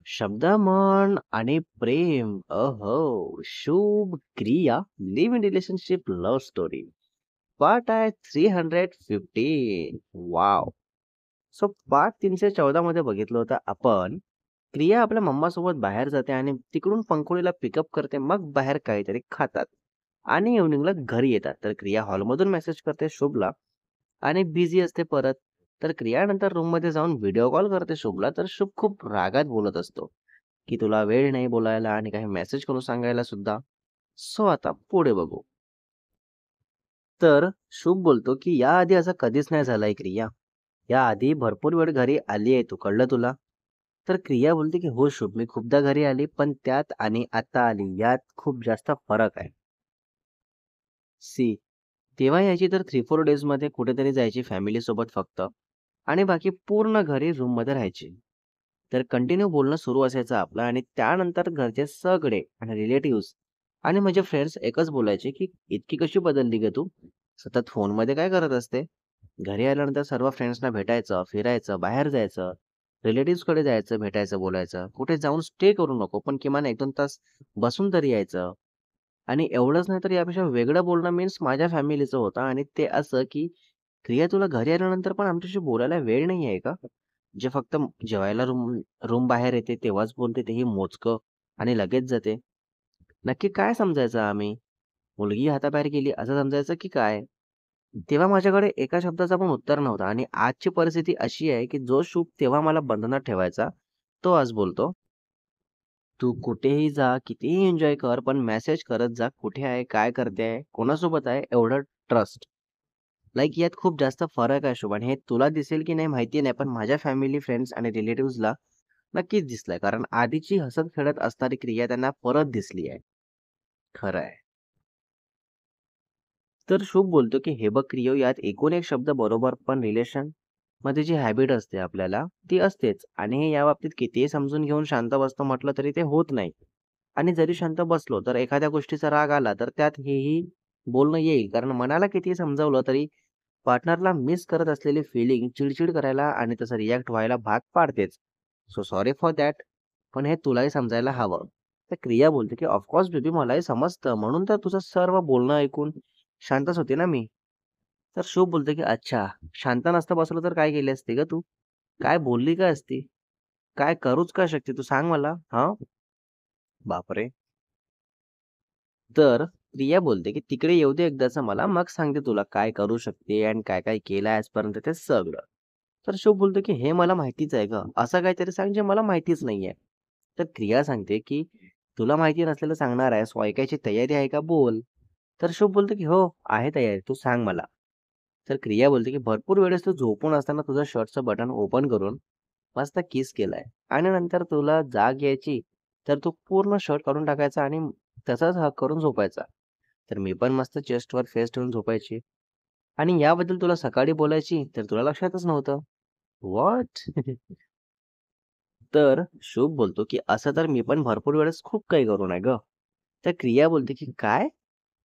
शब्दमन आणि प्रेम. अहो, शुभ क्रिया, live in relationship love story. Part आहे 315. वाव. सो पार्ट 314 मध्ये बघितलं होतं आपण. क्रिया आपल्या मम्मासोबत बाहेर जाते आणि तिकडून पंखोळीला पिकअप करते. मग बाहेर काहीतरी खातात आणि इव्हनिंगला घरी येतात. तर क्रिया हॉलमधून मेसेज करते शुभला आणि बिझी असते परत. तर क्रिया नंतर रूममध्ये जाऊन व्हिडिओ कॉल करते शुभला. तर शुभ खूप रागात बोलत असतो की तुला वेळ नाही बोलायला आणि काही मेसेज करून सांगायला सुद्धा. सो आता पुढे बघू. तर शुभ बोलतो की याआधी असं कधीच नाही झालंय क्रिया. याआधी भरपूर वेळ घरी आली आहे तू, कळलं तुला? तर क्रिया बोलते की हो शुभ, मी खूपदा घरी आली, पण त्यात आणि आता आली यात खूप जास्त फरक आहे. सी, तेव्हा यायची तर 3-4 डेजमध्ये कुठेतरी जायची फॅमिलीसोबत फक्त आणि बाकी पूर्ण घरी रूममध्ये राहायची. तर कंटिन्यू बोलणं सुरू असायचं आपलं आणि त्यानंतर घरचे सगळे आणि रिलेटिव्हज आणि माझे फ्रेंड्स एकच बोलायचे, की "इतकी कशी बदलली गं तू? सतत फोनमध्ये काय करत असते?" घरी आल्यानंतर सर्व फ्रेंड्सना भेटायचं, फिरायचं, बाहेर जायचं, रिलेटिव्हजकडे जायचं, भेटायचं, बोलायचं. कुठे जाऊन स्टे करू नको, पण किमान 1-2 तास बसून तरी यायचं. आणि एवढंच नाही तर यापेक्षा वेगळं बोलणं मीन्स माझ्या फॅमिलीचं होतं आणि ते असं, की "क्रिया तुला घरी आल्यानंतर पण आमच्याशी बोलायला वेळ नाही आहे का? जे फक्त जेवायला रूम रूम बाहेर येते तेव्हाच बोलते तेही मोजकं आणि लगेच जाते. नक्की काय समजायचं आम्ही? मुलगी हाताबाहेर गेली असं समजायचं की काय?" तेव्हा माझ्याकडे एका शब्दाचा पण उत्तर नव्हता आणि आजची परिस्थिती अशी आहे, की जो शुभ तेव्हा मला बंधनात ठेवायचा, तो आज बोलतो, "तू कुठेही जा, कितीही एन्जॉय कर, पण मेसेज करत जा, कुठे आहे, काय करते आहे, कोणासोबत आहे, एवढं ट्रस्ट." लाइक यात खूप जास्त फरक आहे शुभ आणि हे तुला दिसेल की नाही माहिती नाही, पण माझ्या फॅमिली, फ्रेंड्स आणि रिलेटिव्हजला नक्कीच दिसलंय. कारण आधीची हसत-खेळत असणारी क्रिया त्यांना परत दिसली आहे. खरं आहे. तर शुभ बोलतो, की "हे बघ क्रियो, यात एकूण एक शब्द बरोबर, पण रिलेशनमध्ये जी हॅबिट असते आपल्याला, ती असतेच आणि हे याबाबतीत कितीही समजून घेऊन शांत बसतो म्हटलं तरी ते होत नाही. आणि जरी शांत बसलो, तर एखाद्या गोष्टीचा राग आला, तर त्यात हेही बोलणं येईल. कारण मनाला कितीही समजावलं तरी पार्टनरला मिस करत असलेली फीलिंग चिड करायला आणि तसं रिएक्ट व्हायला भाग पाडतेच. So sorry for that. पण हे तुलाही समजायला हवं." तर क्रिया बोलते, की "ऑफ बेबी, मलाही समजतं. म्हणून तर तुझं सर्व बोलणं ऐकून शांतच होते ना मी." तर शुभ बोलतो, की "अच्छा, शांत नसतं बसलं तर काय केली असती गं तू? काय बोलली काय असती? काय करूच काय शकते तू सांग मला? हां?" बापरे! तर प्रिया बोलते, की "तिकडे येऊ दे एकदाचं मला, मग सांगते तुला काय करू शकते आणि काय-काय केलंय आजपर्यंत ते सगळं." तर शुभ बोलतो, की "हे मला माहितीच आहे गं. असं काहीतरी सांग जे मला माहितीच नाहीये." तर क्रिया सांगते, की "तुला माहिती नसलेलं सांगणार आहेस, सो ऐकायची तयारी आहे का? बोल." तर शुभ बोलतो, की "हो, आहे तयारी. तू सांग मला." तर क्रिया बोलते, की "भरपूर वेळेस तू झोपून असताना तुझं शर्टचं बटन ओपन करून मस्त किस केलाय आणि नंतर तुला जाग यायची, तर तू पूर्ण शर्ट काढून टाकायचा आणि तसाच हग करून झोपायचा. तर मी पण मस्त चेस्टवर फेस ठेवून झोपायची आणि याबद्दल तुला सकाळी बोलायची, तर तुला लक्षातच नव्हतं." व्हॉट? तर शुभ बोलतो, की "असं तर मी पण भरपूर वेळेस खूप काही करून आहे गं." तर क्रिया बोलते, की "काय?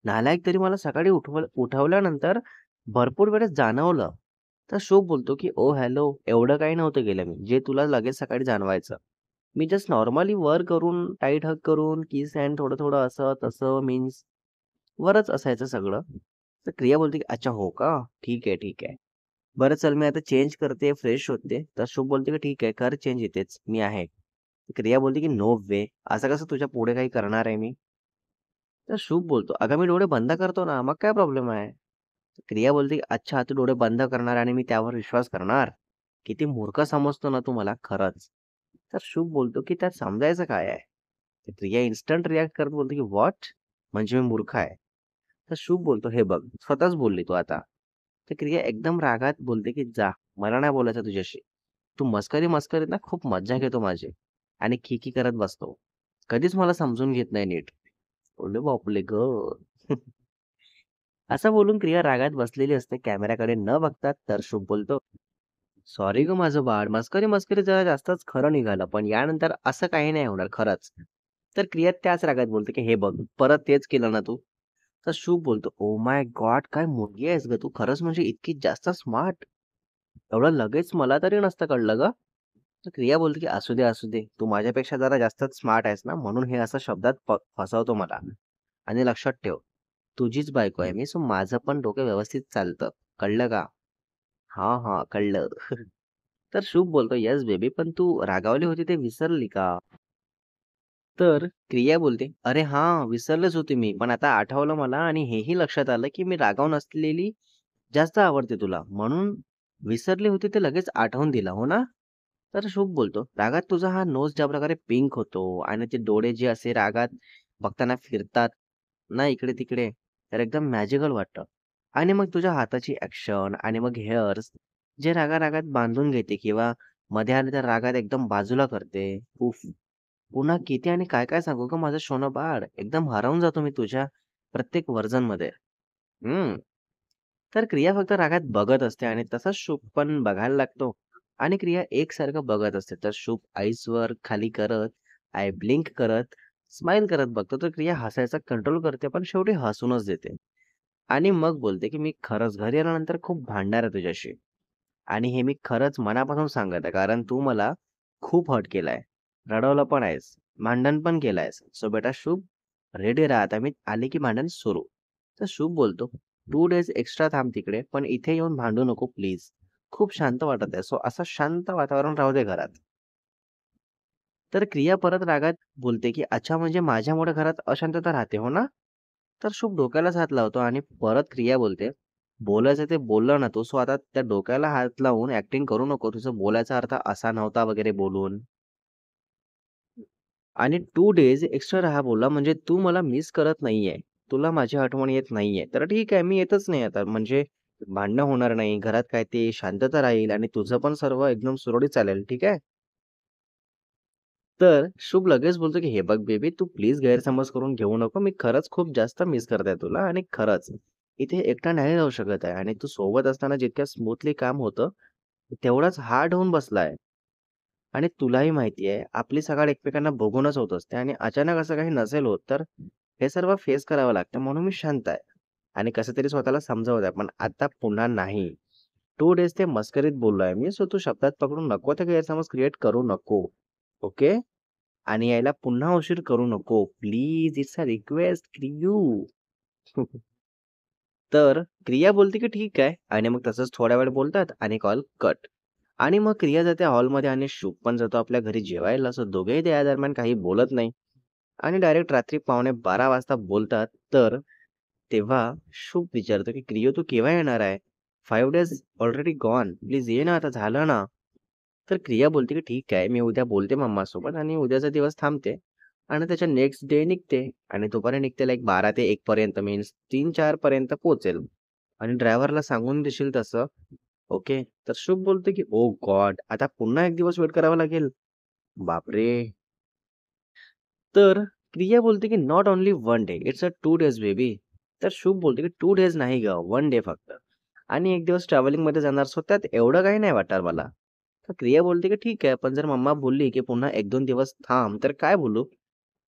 नालायक तरी मला सकाळी उठवल्यानंतर भरपूर वेळेस जाणवलं." तर शुभ बोलतो, की "ओ हॅलो, एवढं काही नव्हतं केलं मी, जे तुला लगेच सकाळी जाणवायचं. मी जस्ट नॉर्मली वर करून, टाईट हग करून, किस हँड थोडं-थोडं असं तसं मीन्स वरच असायचं सगळं." तर क्रिया बोलते, की "अच्छा हो का? ठीक आहे, ठीक आहे. बरं चल मी आता चेंज करते, फ्रेश होते." तर शुभ बोलते, की "ठीक आहे, कर चेंज इथेच, मी आहे." क्रिया बोलते, की "नो वे! असं कसं तुझ्या पुढे काही करणार आहे मी?" तर शुभ बोलतो, "अगं मी डोळे बंद करतो ना, मग काय प्रॉब्लेम आहे?" क्रिया बोलते, की "अच्छा, तू डोळे बंद करणार आणि मी त्यावर विश्वास करणार? किती मूर्ख समजतो ना तू मला खरंच." तर शुभ बोलतो, की "त्यात समजायचं काय आहे?" तर क्रिया इन्स्टंट रिएक्ट करत बोलते, की "व्हॉट? म्हणजे मी मूर्ख आहे?" तर शुभ बोलतो, "हे बघ, स्वतःच बोलली तू आता." तर क्रिया एकदम रागात बोलते, की "जा, मला नाही बोलायचं तुझ्याशी. तू मस्करीत ना खूप मज्जा घेतो माझी आणि खी करत बसतो. कधीच मला समजून घेत नाही नीट." अरे बापले गं! असं बोलून क्रिया रागात बसलेली असते. कॅमेराकडे न बघता तर शुभ बोलतो, "सॉरी गं माझं बाळ. मस्करी जरा जास्तच खरं निघालं. पण यानंतर असं काही नाही होणार खरंच." तर क्रिया त्याच रागात बोलते, की "हे बघ, परत तेच केलं ना तू." तर शुभ बोलतो, "ओह माय गॉड! काय मुलगी आहेस गं तू. खरंच म्हणजे इतकी जास्त स्मार्ट. एवढं लगेच मला तरी नसतं कळलं गं." तर क्रिया बोलते की असू दे, असू दे. तू माझ्यापेक्षा जरा जास्तच स्मार्ट आहेस ना, म्हणून हे असं शब्दात फसवतो मला. आणि लक्षात ठेव, तुझीच बायको आहे मी, सो माझं पण डोकं व्यवस्थित चालतं. कळलं का? हां, हां, कळलं. तर शुभ बोलतो, "येस बेबी, पण तू रागावली होती ते विसरली का?" तर क्रिया बोलते, "अरे हां, विसरलेच होते मी. पण आता आठवलं मला आणि हेही लक्षात आलं, की मी रागावून असलेली जास्त आवडते तुला. म्हणून विसरली होती ते लगेच आठवून दिलं, हो ना?" तर शुभ बोलतो, "रागात तुझा हा नोज ज्या प्रकारे पिंक होतो आणि ते डोळे जे असे रागात बघताना फिरतात ना इकडे-तिकडे, तर एकदम मॅजिकल वाटतं. आणि मग तुझ्या हाताची ॲक्शन आणि मग हेअर्स जे रागारागात बांधून घेते किंवा मध्ये आल्या त्या रागात एकदम बाजूला करते. उफ! पुन्हा किती आणि काय-काय सांगू गं माझं सोनं बाळ. एकदम हरवून जातो मी तुझ्या प्रत्येक व्हर्जनमध्ये." हं. तर क्रिया फक्त रागात बघत असते आणि तसाच शुभ पण बघायला लागतो आणि क्रिया एकसारखं बघत असते. तर शुभ आईजवर खाली करत, आय ब्लिंक करत, स्माईल करत बघतो. तर क्रिया हसायचा कंट्रोल करते, पण शेवटी हसूनच देते. आणि मग बोलते, की "मी खरंच घरी आल्यानंतर खूप भांडणार आहे तुझ्याशी आणि हे मी खरंच मनापासून सांगत आहे, कारण तू मला खूप हर्ट केलाय. रडवलं पण आहेस, भांडण पण केलं सो बेटा शुभ, रेडी राहा. आता मी आले की भांडण सुरू." तर शुभ बोलतो, 2 डेज एक्स्ट्रा थांब तिकडे, पण इथे येऊन भांडू नको प्लीज. खूप शांत वाटत आहे. सो असं शांत वातावरण राहू दे घरात. तर क्रिया परत रागात बोलते, की "अच्छा म्हणजे माझ्यामुळे घरात अशांतता राहते, हो ना?" तर शुभ डोक्यालाच हात लावतो आणि परत क्रिया बोलते, "बोलायचं ते बोललं ना तू, सो आता त्या डोक्याला हात लावून ॲक्टिंग करू नको. तुझं बोलायचा अर्थ असा नव्हता" वगैरे बोलून. आणि 2 डेज एक्स्ट्रा राहा बोलला म्हणजे तू मला मिस करत नाहीये. तुला माझी आठवण येत नाहीये. तर ठीक आहे, मी येतच नाही आता. म्हणजे भांडणं होणार नाही. घरात काय ते शांतता राहील आणि तुझं पण सर्व एकदम सुरळीत चालेल. ठीक आहे? तर शुभ लगेच बोलतो, की "हे बघ बेबी, तू प्लीज गैरसमज करून घेऊ नको. मी खरंच खूप जास्त मिस करत आहे तुला आणि खरंच इथे एकटा नाही राहू शकत आहे आणि तू सोबत असताना जितक्या स्मूथली काम होतं, तेवढाच हार्ड होऊन बसलाय. आणि तुलाही माहिती आहे, आपली सकाळ एकमेकांना बघूनच होत असते आणि अचानक असं काही नसेल होत, तर हे सर्व फेस करावं लागतं. म्हणून मी शांत आहे आणि कसं तरी स्वतःला समजावत आहे. पण आता पुन्हा नाही. 2 डेज ते मस्करीत बोललोय मी. सो तू शब्दात पकडून नको ते गैरसमज क्रिएट करू नको. ओके? आणि यायला पुन्हा उशीर करू नको. Please it's a request क्रियू. तर क्रिया बोलते की ठीक आहे आणि मग तसंच थोड्या वेळ बोलतात आणि कॉल कट. आणि मग क्रिया जाते हॉलमध्ये आणि शुभ पण जातो आपल्या घरी जेवायला. सो दोघेही त्या दरम्यान काही बोलत नाही आणि डायरेक्ट रात्री पावणे 12 वाजता बोलतात. तर तेव्हा शुभ विचारतो की "क्रियो तू केव्हा येणार आहे? 5 डेज ऑलरेडी गॉन. प्लीज ये ना आता झालं ना." तर क्रिया बोलते की "ठीक आहे, मी उद्या बोलते मम्मासोबत आणि उद्याचा दिवस थांबते." आणि त्याच्या नेक्स्ट डे निघते आणि दुपारी निघते लाइक 12 ते 1 पर्यंत मीन्स 3-4 पर्यंत पोहोचेल. आणि ड्रायव्हरला सांगून देशील तसं. ओके. तर शुभ बोलतो की "ओह गॉड! आता पुन्हा 1 दिवस वेट करावा लागेल." बापरे! तर क्रिया बोलते की "not only 1 day, it's a 2 days baby." तर शुभ बोलते की "2 डेज नाही गं, 1 डे फक्त. आणि 1 दिवस ट्रॅव्हलिंगमध्ये जाणार, सो त्यात एवढं काही नाही वाटणार मला." तर क्रिया बोलते की "ठीक आहे, पण जर मम्मा बोलली की पुन्हा 1-2 दिवस थांब, तर काय बोलू?"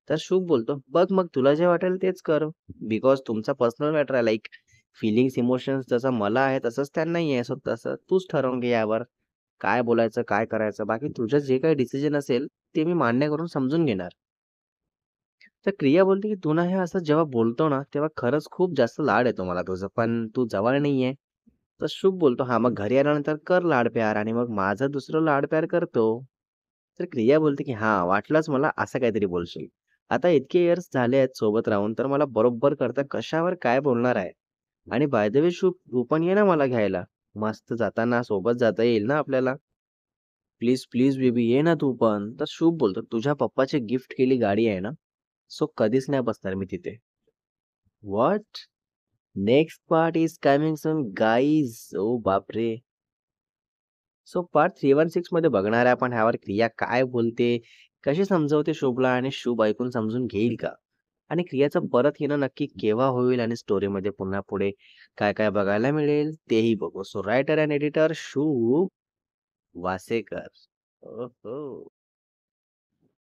तर शुभ बोलतो, "बघ मग तुला जे वाटेल तेच कर. बिकॉज तुमचा पर्सनल मॅटर आहे. लाइक फीलिंग्स, इमोशन्स जसं मला आहे तसंच त्यांनाही आहे. सो तसं तूच ठरवून घे यावर. काय बोलायचं, काय करायचं. बाकी तुझं जे काही डिसिजन असेल, ते मी मान्य करून समजून घेणार." तर क्रिया बोलते, की "तू ना हे असं जेव्हा बोलतो ना, तेव्हा खरंच खूप जास्त लाड येतो मला तुझं, पण तू जवळ नाहीये." तर शुभ बोलतो, "हां, मग घरी आल्यानंतर कर लाड-प्यार आणि मग माझं दुसरं लाड-प्यार करतो." तर क्रिया बोलते, की "हां, वाटलंच मला असं काहीतरी बोलशील. आता इतके इयर्स झाले आहेत सोबत राहून, तर मला बरोबर कळतं कशावर काय बोलणार आहे. आणि बाय द वे शुभ, तू पण ये ना मला घ्यायला. मस्त जाताना सोबत जाता येईल ना आपल्याला. प्लीज, प्लीज बेबी ये ना तू पण." तर शुभ बोलतो, "तुझ्या पप्पाची गिफ्ट केली गाडी आहे ना, सो कधीच नाही बसणार मी तिथे." What? Next part is coming soon guys. Oh बापरे! सो पार्ट 316 मध्ये बघणार आहे आपण ह्यावर क्रिया काय बोलते, कशी समजवते शुभला आणि शुभ ऐकून समजून घेईल का? आणि क्रियाचं परत येणं नक्की केव्हा होईल आणि स्टोरीमध्ये पुन्हा पुढे काय-काय बघायला मिळेल तेही बघू. सो रायटर एंड एडिटर शुभ वासेकर. ओहो!